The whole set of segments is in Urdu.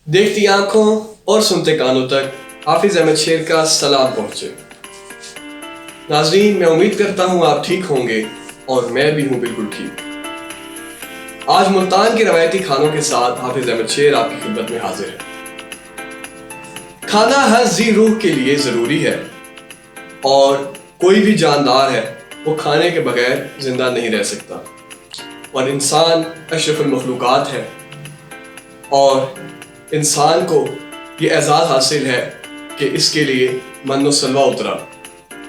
دیکھتی آنکھوں اور سنتے کانوں تک حافظ احمد شیر کا سلام پہنچے۔ ناظرین، میں امید کرتا ہوں آپ ٹھیک ہوں گے اور میں بھی ہوں بالکل ٹھیک۔ آج ملتان کے روایتی کھانوں کے ساتھ حافظ احمد شیر آپ کی خدمت میں حاضر ہے۔ کھانا ہر ذی روح کے لیے ضروری ہے اور کوئی بھی جاندار ہے وہ کھانے کے بغیر زندہ نہیں رہ سکتا، اور انسان اشرف المخلوقات ہے اور انسان کو یہ اعزاز حاصل ہے کہ اس کے لیے من و سلوہ اترا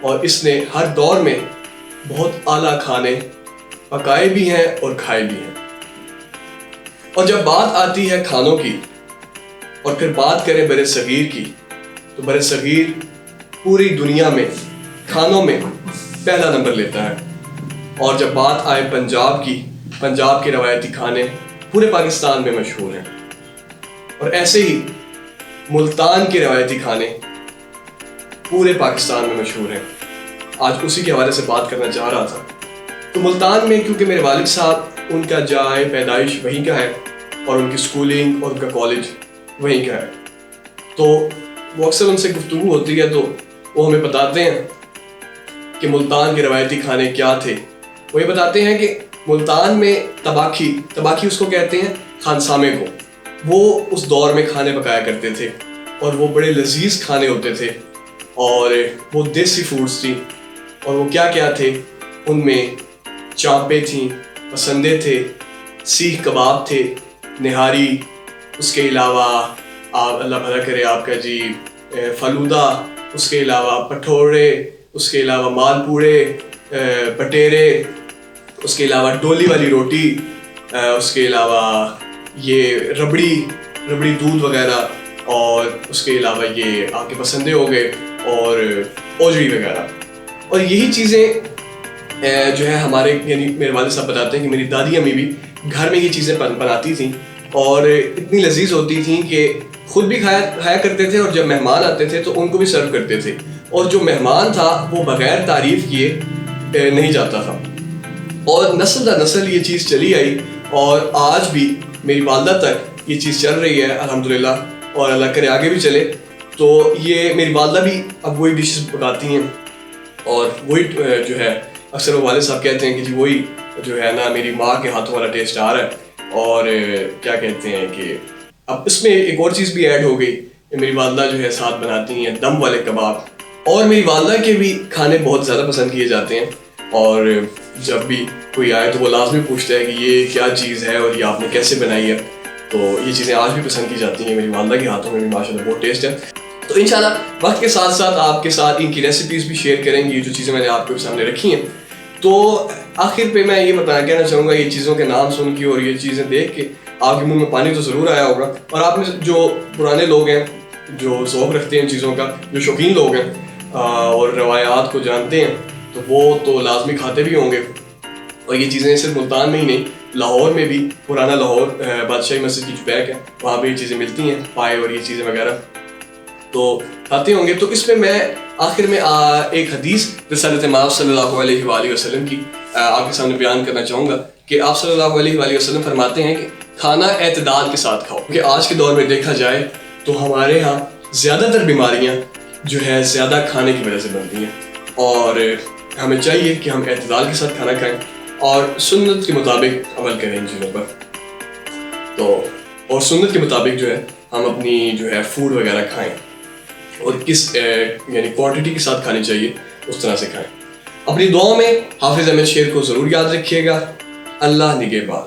اور اس نے ہر دور میں بہت اعلیٰ کھانے پکائے بھی ہیں اور کھائے بھی ہیں۔ اور جب بات آتی ہے کھانوں کی اور پھر بات کریں بر صغیر کی، تو بر صغیر پوری دنیا میں کھانوں میں پہلا نمبر لیتا ہے، اور جب بات آئے پنجاب کی، پنجاب کے روایتی کھانے پورے پاکستان میں مشہور ہیں، اور ایسے ہی ملتان کے روایتی کھانے پورے پاکستان میں مشہور ہیں۔ آج اسی کے حوالے سے بات کرنا چاہ رہا تھا۔ تو ملتان میں کیونکہ میرے والد صاحب ان کا جائے پیدائش وہیں کا ہے اور ان کی سکولنگ اور ان کا کالج وہیں کا ہے، تو وہ اکثر ان سے گفتگو ہوتی ہے تو وہ ہمیں بتاتے ہیں کہ ملتان کے روایتی کھانے کیا تھے۔ وہ یہ بتاتے ہیں کہ ملتان میں تباکی اس کو کہتے ہیں، خانسامے کو، وہ اس دور میں کھانے پکایا کرتے تھے اور وہ بڑے لذیذ کھانے ہوتے تھے، اور وہ دیسی فوڈز تھیں، اور وہ کیا کیا تھے، ان میں چانپیں تھیں، پسندے تھے، سیخ کباب تھے، نہاری، اس کے علاوہ اللہ بھلا کرے آپ کا جی فلودہ، اس کے علاوہ پٹھوڑے، اس کے علاوہ مال پوڑے، پٹیرے، اس کے علاوہ ڈولی والی روٹی، اس کے علاوہ یہ ربڑی دودھ وغیرہ، اور اس کے علاوہ یہ آپ کے پسندے ہو گئے، اور اوجڑی وغیرہ۔ اور یہی چیزیں جو ہے ہمارے یعنی میرے والد صاحب بتاتے ہیں کہ میری دادی امی بھی گھر میں یہ چیزیں بناتی تھیں اور اتنی لذیذ ہوتی تھیں کہ خود بھی کھایا کرتے تھے، اور جب مہمان آتے تھے تو ان کو بھی سرو کرتے تھے، اور جو مہمان تھا وہ بغیر تعریف کیے نہیں جاتا تھا، اور نسل در نسل یہ چیز چلی آئی، اور آج بھی میری والدہ تک یہ چیز چل رہی ہے الحمدللہ، اور اللہ کرے آگے بھی چلے۔ تو یہ میری والدہ بھی اب وہی ڈشز پکاتی ہیں، اور وہی جو ہے اکثر وہ والد صاحب کہتے ہیں کہ جی وہی جو ہے نا میری ماں کے ہاتھوں والا ٹیسٹ آ رہا ہے۔ اور کیا کہتے ہیں کہ اب اس میں ایک اور چیز بھی ایڈ ہو گئی، میری والدہ جو ہے ساتھ بناتی ہیں دم والے کباب، اور میری والدہ کے بھی کھانے بہت زیادہ پسند کیے جاتے ہیں، اور جب بھی کوئی آئے تو وہ لازمی پوچھتا ہے کہ یہ کیا چیز ہے اور یہ آپ نے کیسے بنائی ہے، تو یہ چیزیں آج بھی پسند کی جاتی ہیں۔ میری والدہ کے ہاتھوں میں بھی ماشاءاللہ بہت ٹیسٹ ہے۔ تو انشاءاللہ وقت کے ساتھ ساتھ آپ کے ساتھ ان کی ریسیپیز بھی شیئر کریں گی، جو چیزیں میں نے آپ کے سامنے رکھی ہیں۔ تو آخر پہ میں یہ کہنا چاہوں گا، یہ چیزوں کے نام سن کے اور یہ چیزیں دیکھ کے آپ کے منہ میں پانی تو ضرور آیا ہوگا، اور آپ میں جو پرانے لوگ ہیں جو ذوق رکھتے ہیں ان چیزوں کا، جو شوقین لوگ ہیں اور روایات کو جانتے ہیں، تو وہ تو لازمی کھاتے بھی ہوں گے۔ اور یہ چیزیں صرف ملتان میں ہی نہیں، لاہور میں بھی، پرانا لاہور بادشاہی مسجد کی جو بیک ہے وہاں بھی یہ چیزیں ملتی ہیں، پائے اور یہ چیزیں وغیرہ تو کھاتے ہوں گے۔ تو اس میں میں آخر میں ایک حدیث رسالت مآب صلی اللہ علیہ وآلہ وسلم کی آپ کے سامنے بیان کرنا چاہوں گا کہ آپ صلی اللہ علیہ وآلہ وسلم فرماتے ہیں کہ کھانا اعتدال کے ساتھ کھاؤ، کیونکہ آج کے دور میں دیکھا جائے تو ہمارے ہاں زیادہ تر بیماریاں جو ہے زیادہ کھانے کی وجہ سے بنتی ہیں، اور ہمیں چاہیے کہ ہم اعتدال کے ساتھ کھانا کھائیں اور سنت کے مطابق عمل کریں ان چیزوں پر، تو اور سنت کے مطابق جو ہے ہم اپنی جو ہے فوڈ وغیرہ کھائیں، اور کس یعنی کوانٹٹی کے ساتھ کھانی چاہیے اس طرح سے کھائیں۔ اپنی دعاؤں میں حافظ احمد شیر کو ضرور یاد رکھیے گا۔ اللہ نگہبان۔